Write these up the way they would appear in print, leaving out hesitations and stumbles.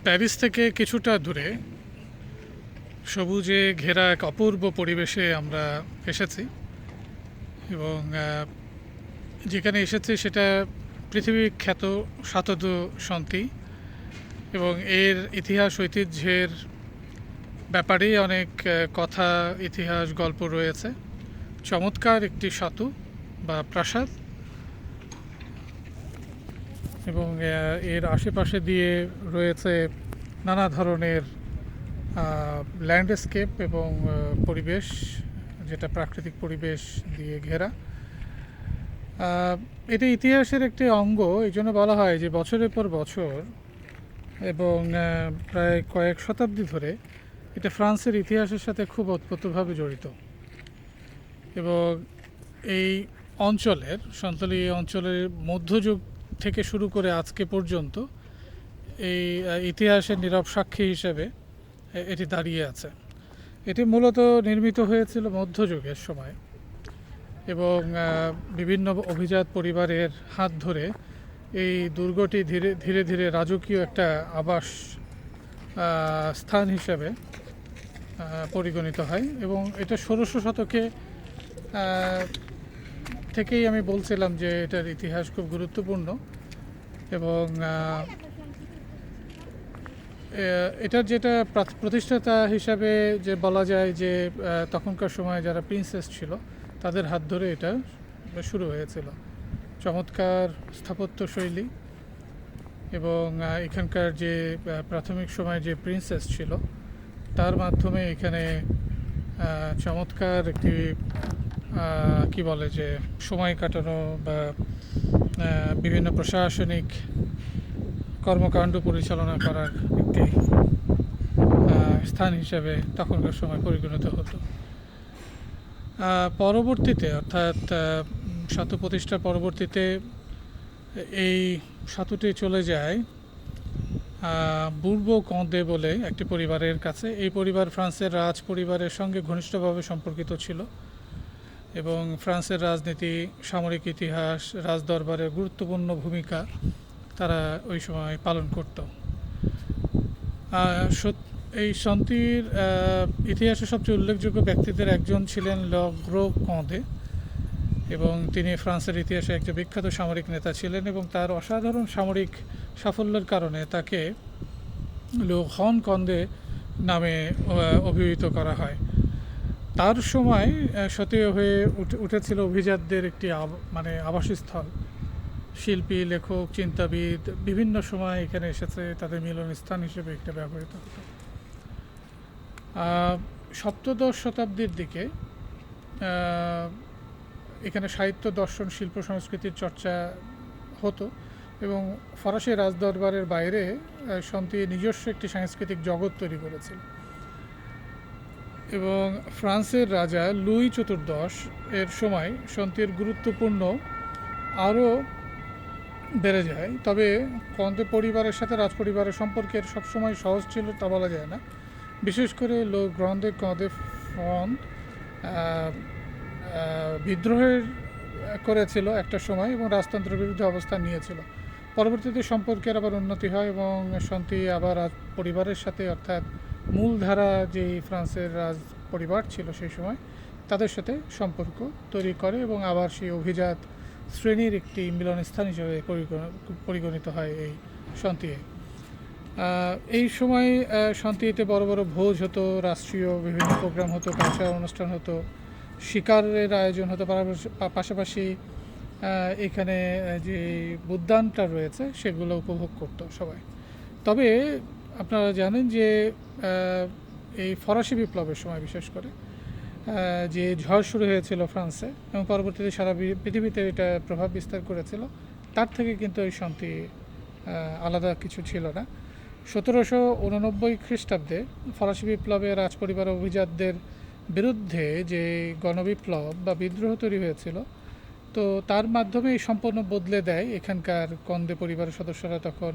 Paris থেকে কিছুটা দূরে সবুজে ঘেরা এক অপূর্ব পরিবেশে আমরা এসেছি এবং যেখানে এসেছি সেটা পৃথিবী খ্যাত শতধু সন্তি এবং এর ইতিহাস ঐতিহ্যের ব্যাপারেই অনেক কথা, ইতিহাস, গল্প রয়েছে। চমৎকার একটি সেতু বা প্রাসাদ এবং এর আশেপাশে দিয়ে রয়েছে নানা ধরনের ল্যান্ডস্কেপ এবং পরিবেশ, যেটা প্রাকৃতিক পরিবেশ দিয়ে ঘেরা। এটি ইতিহাসের একটি অঙ্গ, এই জন্য বলা হয় যে বছরের পর বছর এবং প্রায় কয়েক শতাব্দী ধরে এটা ফ্রান্সের ইতিহাসের সাথে খুব ওতপ্রোতভাবে জড়িত। এবং এই অঞ্চলের সন্তালি অঞ্চলের মধ্যযুগ থেকে শুরু করে আজকে পর্যন্ত এই ইতিহাসের নীরব সাক্ষী হিসেবে এটি দাঁড়িয়ে আছে। এটি মূলত নির্মিত হয়েছিল মধ্যযুগের সময় এবং বিভিন্ন অভিজাত পরিবারের হাত ধরে এই দুর্গটি ধীরে ধীরে ধীরে রাজকীয় একটা আবাস স্থান হিসেবে পরিগণিত হয় এবং এটা 1600 শতকে থেকেই আমি বলছিলাম যে এটার ইতিহাস খুব গুরুত্বপূর্ণ এবং এটার যেটা প্রতিষ্ঠাতা হিসাবে যে বলা যায় যে তখনকার সময় যারা প্রিন্সেস ছিল তাদের হাত ধরে এটা শুরু হয়েছিল। চমৎকার স্থাপত্য শৈলী এবং এখানকার যে প্রাথমিক সময় যে প্রিন্সেস ছিল তার মাধ্যমে এখানে চমৎকার একটি কি বলে যে সময় কাটানো বা বিভিন্ন প্রশাসনিক কর্মকাণ্ড পরিচালনা করার একটি স্থান হিসাবে তখনকার সময় পরিগণিত হতো। পরবর্তীতে অর্থাৎ সেতু প্রতিষ্ঠার পরবর্তীতে এই সেতুটি চলে যায় বুরবো কঁদে বলে একটি পরিবারের কাছে। এই পরিবার ফ্রান্সের রাজ পরিবারের সঙ্গে ঘনিষ্ঠভাবে সম্পর্কিত ছিল এবং ফ্রান্সের রাজনীতি, সামরিক ইতিহাস, রাজদরবারের গুরুত্বপূর্ণ ভূমিকা তারা ওই সময় পালন করত। এই সন্তির ইতিহাসে সবচেয়ে উল্লেখযোগ্য ব্যক্তিদের একজন ছিলেন লগ্রো কঁদে এবং তিনি ফ্রান্সের ইতিহাসে একজন বিখ্যাত সামরিক নেতা ছিলেন এবং তার অসাধারণ সামরিক সাফল্যের কারণে তাকে লো গ্রান্ড কঁদে নামে অভিহিত করা হয়। তার সময় সক্রিয় হয়ে উঠেছিল অভিজাতদের একটি মানে আবাসস্থল। শিল্পী, লেখক, চিন্তাবিদ বিভিন্ন সময় এখানে এসেছে, তাদের মিলনস্থান হিসেবে এটা ব্যবহৃত হতো। সপ্তদশ শতাব্দীর দিকে এখানে সাহিত্য, দর্শন, শিল্প, সংস্কৃতির চর্চা হতো এবং ফরাসি রাজদরবারের বাইরে সন্তি নিজস্ব একটি সাংস্কৃতিক জগৎ তৈরি করেছিল এবং ফ্রান্সের রাজা লুই চতুর্দশ এর সময় সন্তির গুরুত্বপূর্ণ আরও বেড়ে যায়। তবে কঁদে পরিবারের সাথে রাজপরিবারের সম্পর্কের সবসময় সহজ ছিল তা বলা যায় না। বিশেষ করে লো গ্রান্ডে কঁদে ফ্রন্ট বিদ্রোহের করেছিল একটা সময় এবং রাজতন্ত্রের বিরুদ্ধে অবস্থান নিয়েছিল। পরবর্তীতে সম্পর্কের আবার উন্নতি হয় এবং সন্তি আবার পরিবারের সাথে অর্থাৎ মূলধারা যেই ফ্রান্সের রাজ পরিবার ছিল সেই সময় তাদের সাথে সম্পর্ক তৈরি করে এবং আবার সেই অভিজাত শ্রেণীর একটি মিলনস্থান হিসেবে পরিগণিত হয় এই সন্তিয়ে। এই সময় সন্তিতে বড় বড় ভোজ হতো, রাষ্ট্রীয় বিভিন্ন প্রোগ্রাম হতো, কালচারাল অনুষ্ঠান হতো, শিকারের আয়োজন হতো, পাশাপাশি এখানে যে উদ্যানটা রয়েছে সেগুলো উপভোগ করতো সবাই। তবে আপনারা জানেন যে এই ফরাসি বিপ্লবের সময় বিশেষ করে যে ঝড় শুরু হয়েছিল ফ্রান্সে এবং পরবর্তীতে সারা পৃথিবীতে এটা প্রভাব বিস্তার করেছিল, তার থেকে কিন্তু এই শান্তি আলাদা কিছু ছিল না। 1789 খ্রিস্টাব্দে ফরাসি বিপ্লবে রাজপরিবার অভিজাতদের বিরুদ্ধে যে গণবিপ্লব বা বিদ্রোহ তৈরি হয়েছিল, তো তার মাধ্যমে এই সম্পূর্ণ বদলে দেয়। এখানকার কন্দে পরিবারের সদস্যরা তখন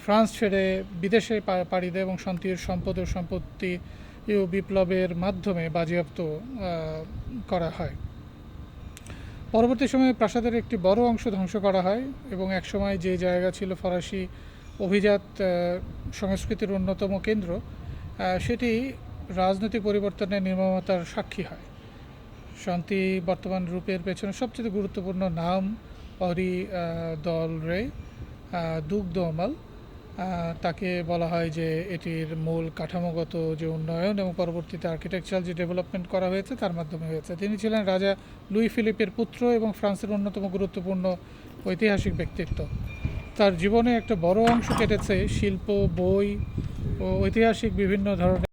ফ্রান্স ছেড়ে বিদেশে পাড়ি দেয় এবং শান্তির সম্পদ ও সম্পত্তি বিপ্লবের মাধ্যমে বাজেয়াপ্ত করা হয়। পরবর্তী সময়ে প্রাসাদের একটি বড় অংশ ধ্বংস করা হয় এবং একসময় যে জায়গা ছিল ফরাসি অভিজাত সংস্কৃতির অন্যতম কেন্দ্র, সেটি রাজনৈতিক পরিবর্তনের নির্মমতার সাক্ষী হয়। শান্তি বর্তমান রূপের পেছনে সবচেয়ে গুরুত্বপূর্ণ নাম অরি দল রে দুগ্ধমাল। তাকে বলা হয় যে এটির মূল কাঠামোগত যে উন্নয়ন এবং পরবর্তীতে আর্কিটেকচারাল যে ডেভেলপমেন্ট করা হয়েছে তার মাধ্যমে হয়েছে। তিনি ছিলেন রাজা লুই ফিলিপের পুত্র এবং ফ্রান্সের অন্যতম গুরুত্বপূর্ণ ঐতিহাসিক ব্যক্তিত্ব। তার জীবনে একটা বড় অংশ কেটেছে শিল্প, বই ও ঐতিহাসিক বিভিন্ন ধরনের